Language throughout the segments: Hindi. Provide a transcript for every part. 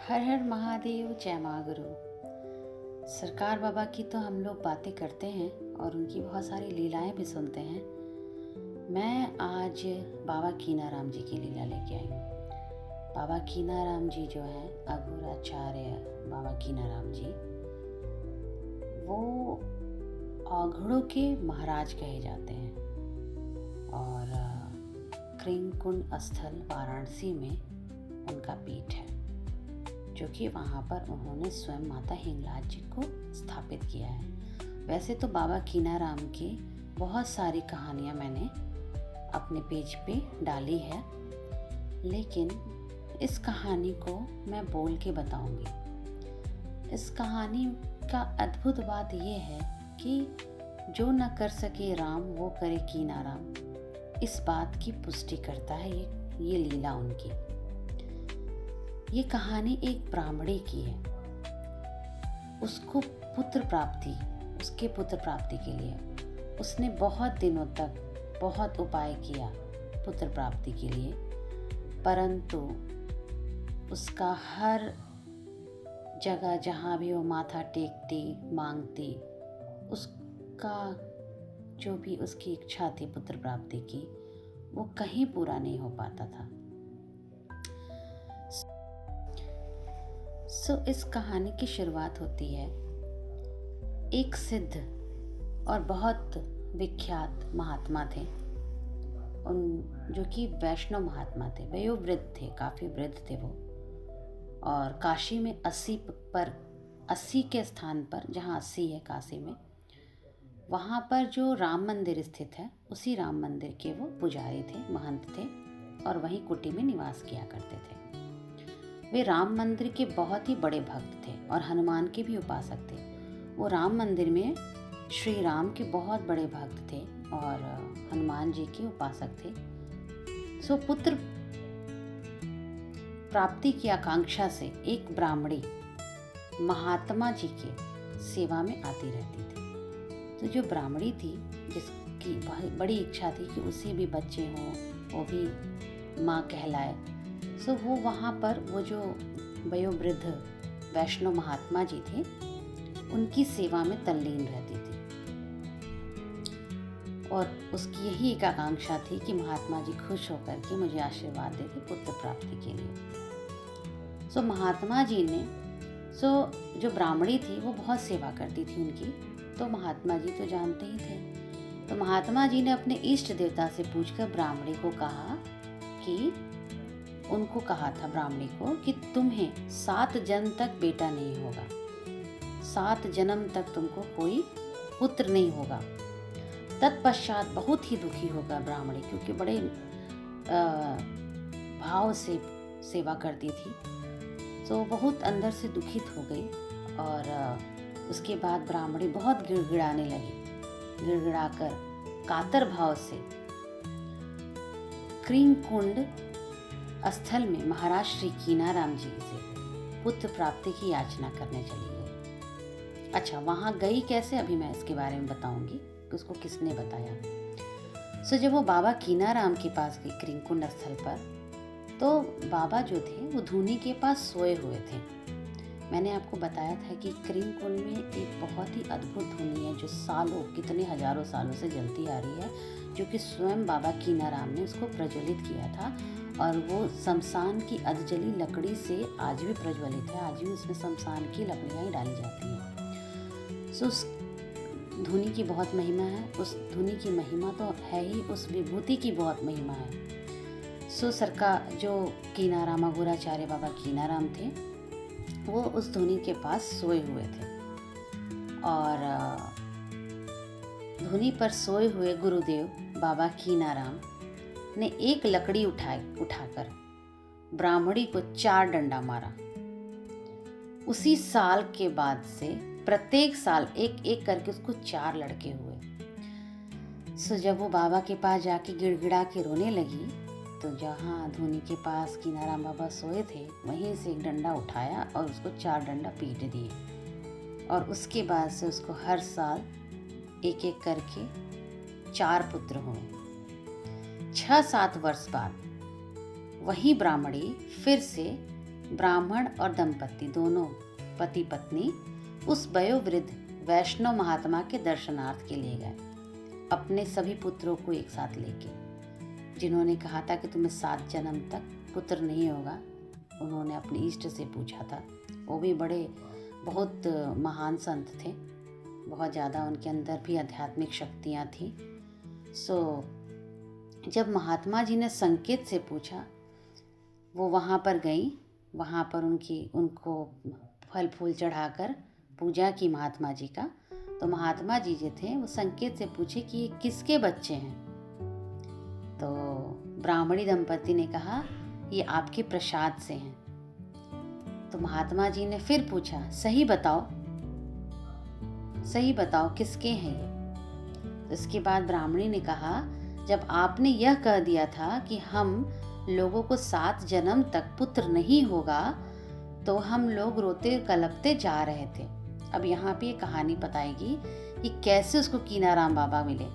हर हर महादेव, जय माँ गुरु। सरकार बाबा की तो हम लोग बातें करते हैं और उनकी बहुत सारी लीलाएं भी सुनते हैं। मैं आज बाबा कीनाराम जी की लीला लेके आई हूँ। बाबा कीनाराम जी जो हैं, अघोराचार्य बाबा कीनाराम जी, वो औघड़ों के महाराज कहे जाते हैं और कृंकुंड स्थल वाराणसी में उनका पीठ है, जो कि वहाँ पर उन्होंने स्वयं माता हिंगलाज जी को स्थापित किया है। वैसे तो बाबा कीनाराम की बहुत सारी कहानियाँ मैंने अपने पेज पे डाली है, लेकिन इस कहानी को मैं बोल के बताऊंगी। इस कहानी का अद्भुत बात यह है कि जो न कर सके राम वो करे कीनाराम, इस बात की पुष्टि करता है ये लीला उनकी। ये कहानी एक ब्राह्मणी की है। उसके पुत्र प्राप्ति के लिए उसने बहुत दिनों तक बहुत उपाय किया पुत्र प्राप्ति के लिए, परंतु उसका हर जगह जहाँ भी वो माथा टेकती मांगती, उसका जो भी उसकी इच्छा थी पुत्र प्राप्ति की, वो कहीं पूरा नहीं हो पाता था। इस कहानी की शुरुआत होती है एक सिद्ध और बहुत विख्यात महात्मा थे, जो कि वैष्णव महात्मा थे, वयोवृद्ध थे, काफ़ी वृद्ध थे वो। और काशी में 80 के स्थान पर, जहाँ 80 है काशी में, वहाँ पर जो राम मंदिर स्थित है, उसी राम मंदिर के वो पुजारी थे, महंत थे, और वहीं कुटी में निवास किया करते थे। वे राम मंदिर के बहुत ही बड़े भक्त थे और हनुमान के भी उपासक थे। वो राम मंदिर में श्री राम के बहुत बड़े भक्त थे और हनुमान जी के उपासक थे। पुत्र प्राप्ति की आकांक्षा से एक ब्राह्मणी महात्मा जी के सेवा में आती रहती थी। तो जो ब्राह्मणी थी, जिसकी बड़ी इच्छा थी कि उसे भी बच्चे हों, वो भी माँ कहलाए, वो वहाँ पर वो जो वयोवृद्ध वैष्णव महात्मा जी थे, उनकी सेवा में तल्लीन रहती थी और उसकी यही एक आकांक्षा थी कि महात्मा जी खुश होकर के मुझे आशीर्वाद देते पुत्र प्राप्ति के लिए। महात्मा जी ने जो ब्राह्मणी थी वो बहुत सेवा करती थी उनकी, तो महात्मा जी तो जानते ही थे। तो महात्मा जी ने अपने इष्ट देवता से पूछकर ब्राह्मणी को कहा कि उनको कहा था ब्राह्मणी को कि तुम्हें 7 जन्म तक बेटा नहीं होगा, 7 जन्म तक तुमको कोई पुत्र नहीं होगा। तत्पश्चात बहुत ही दुखी होगा ब्राह्मणी, क्योंकि बड़े भाव से सेवा करती थी, तो बहुत अंदर से दुखित हो गई। और उसके बाद ब्राह्मणी बहुत गिड़गिड़ाने लगी। गिड़गिड़ाकर कातर भाव से कृंकुंड स्थल में महाराज श्री कीनाराम जी से पुत्र प्राप्ति की याचना करने चली गई। अच्छा, वहां गई कैसे, अभी मैं इसके बारे में बताऊंगी कि उसको किसने बताया। जब वो बाबा कीनाराम के पास गई कृंकुंड स्थल पर, तो बाबा जो थे वो धूनी के पास सोए हुए थे। मैंने आपको बताया था कि कृंकुंड में एक बहुत ही अद्भुत धूनी है, जो सालों, कितने हजारों सालों से जलती आ रही है, जो कि स्वयं बाबा कीनाराम ने उसको प्रज्वलित किया था। और वो शमशान की अधजली लकड़ी से आज भी प्रज्वलित है। आज भी उसमें शमशान की लकड़ियाँ ही डाली जाती हैं। उस धुनी की बहुत महिमा है। उस धुनी की महिमा तो है ही, उस विभूति की बहुत महिमा है। सरकार जो कीनाराम, अघोराचार्य बाबा कीनाराम थे, वो उस धुनी के पास सोए हुए थे और धुनी पर सोए हुए गुरुदेव बाबा कीनाराम ने एक लकड़ी उठाकर ब्राह्मणी को 4 डंडा मारा। उसी साल के बाद से प्रत्येक साल एक एक करके उसको 4 लड़के हुए। जब वो बाबा के पास जाके गिड़गिड़ा के रोने लगी, तो जहाँ धुनी के पास कीनाराम बाबा सोए थे, वहीं से एक डंडा उठाया और उसको 4 डंडा पीट दिए। और उसके बाद से उसको हर साल एक एक करके 4 पुत्र हुए। 6-7 वर्ष बाद वही ब्राह्मणी फिर से ब्राह्मण और दंपत्ति दोनों पति पत्नी उस वयोवृद्ध वैष्णव महात्मा के दर्शनार्थ के लिए गए, अपने सभी पुत्रों को एक साथ लेके। जिन्होंने कहा था कि तुम्हें 7 जन्म तक पुत्र नहीं होगा, उन्होंने अपने इष्ट से पूछा था। वो भी बहुत महान संत थे, बहुत ज़्यादा उनके अंदर भी आध्यात्मिक शक्तियाँ थी। जब महात्मा जी ने संकेत से पूछा, वो वहाँ पर गई, वहाँ पर उनको फल फूल चढ़ाकर पूजा की महात्मा जी का। तो महात्मा जी जो थे वो संकेत से पूछे कि ये किसके बच्चे हैं। तो ब्राह्मणी दंपति ने कहा ये आपके प्रसाद से हैं। तो महात्मा जी ने फिर पूछा, सही बताओ किसके हैं ये। तो इसके बाद ब्राह्मणी ने कहा, जब आपने यह कह दिया था कि हम लोगों को 7 जन्म तक पुत्र नहीं होगा, तो हम लोग रोते कलपते जा रहे थे। अब यहाँ पे ये कहानी बताएगी कि कैसे उसको कीनाराम बाबा मिले।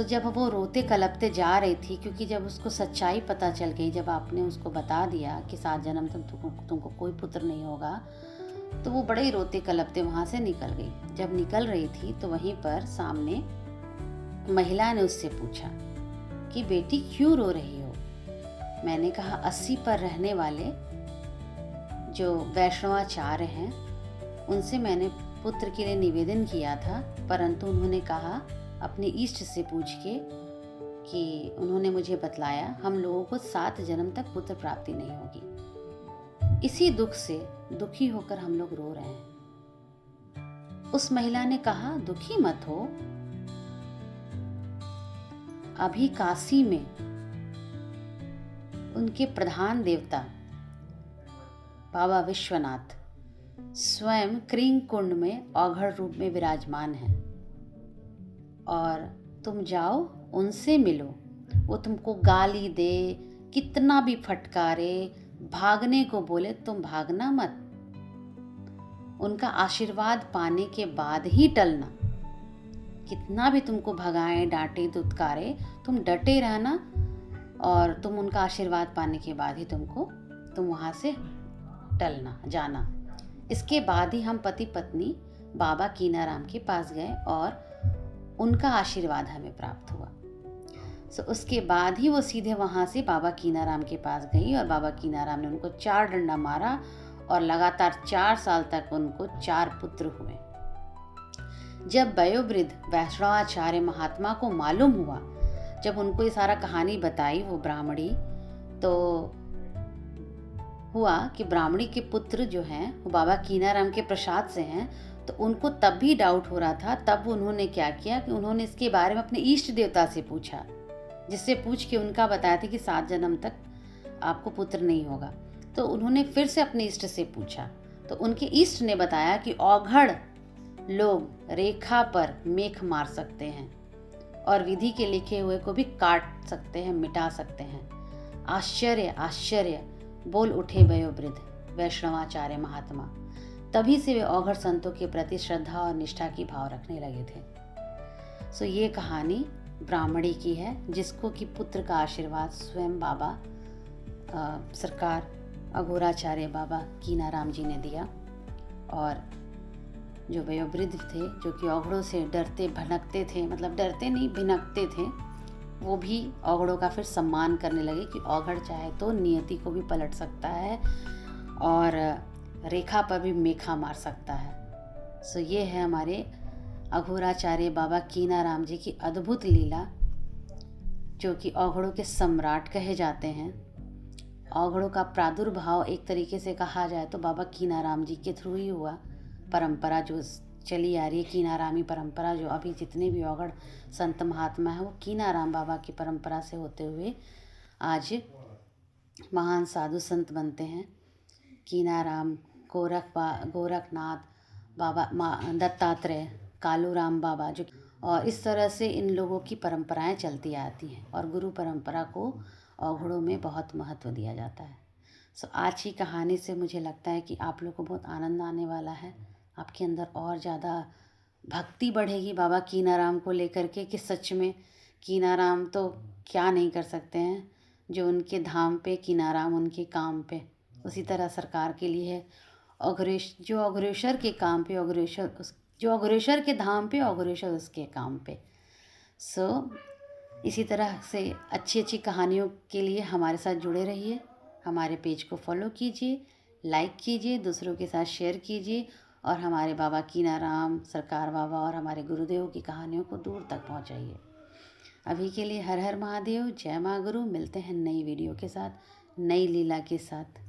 जब वो रोते कलपते जा रही थी, क्योंकि जब उसको सच्चाई पता चल गई, जब आपने उसको बता दिया कि 7 जन्म तक तुमको कोई पुत्र नहीं होगा, तो वो बड़े ही रोते कलपते वहाँ से निकल गई। जब निकल रही थी तो वहीं पर सामने महिला ने उससे पूछा कि बेटी क्यों रो रही हो। मैंने कहा 80 पर रहने वाले जो वैष्णवाचार्य हैं उनसे मैंने पुत्र के लिए निवेदन किया था, परंतु उन्होंने कहा अपने इष्ट से पूछ के कि उन्होंने मुझे बतलाया हम लोगों को 7 जन्म तक पुत्र प्राप्ति नहीं होगी। इसी दुख से दुखी होकर हम लोग रो रहे हैं। उस महिला ने कहा दुखी मत हो, अभी काशी में उनके प्रधान देवता बाबा विश्वनाथ स्वयं क्रींग कुंड में औघड़ रूप में विराजमान हैं, और तुम जाओ उनसे मिलो। वो तुमको गाली दे, कितना भी फटकारे, भागने को बोले, तुम भागना मत। उनका आशीर्वाद पाने के बाद ही टलना। कितना भी तुमको भगाए, डांटे, दुत्कारे, तुम डटे रहना, और तुम उनका आशीर्वाद पाने के बाद ही तुम वहाँ से टलना, जाना। इसके बाद ही हम पति पत्नी बाबा कीनाराम के पास गए और उनका आशीर्वाद हमें प्राप्त हुआ। उसके बाद ही वो सीधे वहाँ से बाबा कीनाराम के पास गई, और बाबा कीनाराम ने उनको 4 डंडा मारा, और लगातार 4 साल तक उनको 4 पुत्र हुए। जब वयोवृद्ध वैष्णवाचार्य महात्मा को मालूम हुआ, जब उनको ये सारा कहानी बताई वो ब्राह्मणी, तो हुआ कि ब्राह्मणी के पुत्र जो हैं वो बाबा कीनाराम के प्रसाद से हैं। तो उनको तब भी डाउट हो रहा था। तब उन्होंने क्या किया कि उन्होंने इसके बारे में अपने इष्ट देवता से पूछा, जिससे पूछ के उनका बताया था कि 7 जन्म तक आपको पुत्र नहीं होगा। तो उन्होंने फिर से अपने इष्ट से पूछा, तो उनके इष्ट ने बताया कि औघड़ लोग रेखा पर मेख मार सकते हैं और विधि के लिखे हुए को भी काट सकते हैं, मिटा सकते हैं। आश्चर्य आश्चर्य बोल उठे वयोवृद्ध वैष्णवाचार्य महात्मा। तभी से वे औघड़ संतों के प्रति श्रद्धा और निष्ठा की भाव रखने लगे थे। ये कहानी ब्राह्मणी की है, जिसको कि पुत्र का आशीर्वाद स्वयं बाबा सरकार अघोराचार्य बाबा कीनाराम जी ने दिया। और जो वयोवृद्ध थे, जो कि औघड़ों से डरते भनकते थे, मतलब डरते नहीं भिनकते थे, वो भी औघड़ों का फिर सम्मान करने लगे कि औघड़ चाहे तो नियति को भी पलट सकता है और रेखा पर भी मेखा मार सकता है। ये है हमारे अघोराचार्य बाबा कीनाराम जी की अद्भुत लीला, जो कि औघड़ों के सम्राट कहे जाते हैं। औघड़ों का प्रादुर्भाव एक तरीके से कहा जाए तो बाबा कीनाराम जी के थ्रू ही हुआ। परंपरा जो चली आ रही है, कीनारामी परंपरा, जो अभी जितने भी औघड़ संत महात्मा है वो कीनाराम बाबा की परंपरा से होते हुए आज महान साधु संत बनते हैं। कीनाराम, गोरखनाथ बाबा, दत्तात्रेय, कालूराम बाबा, जो और इस तरह से इन लोगों की परंपराएं चलती आती हैं, और गुरु परंपरा को औघड़ों में बहुत महत्व दिया जाता है। आज की कहानी से मुझे लगता है कि आप लोग को बहुत आनंद आने वाला है। आपके अंदर और ज़्यादा भक्ति बढ़ेगी बाबा कीनाराम को लेकर के, कि सच में कीनाराम तो क्या नहीं कर सकते हैं। जो उनके धाम पे कीनाराम, उनके काम पे उसी तरह सरकार के लिए है, जो अग्रेसर के काम पे जो अग्रेसर के धाम पे अग्रेसर उसके काम पे। सो इसी तरह से अच्छी अच्छी कहानियों के लिए हमारे साथ जुड़े रहिए। हमारे पेज को फॉलो कीजिए, लाइक कीजिए, दूसरों के साथ शेयर कीजिए और हमारे बाबा कीनाराम, सरकार बाबा और हमारे गुरुदेव की कहानियों को दूर तक पहुंचाइए। अभी के लिए हर हर महादेव, जय माँ गुरु। मिलते हैं नई वीडियो के साथ, नई लीला के साथ।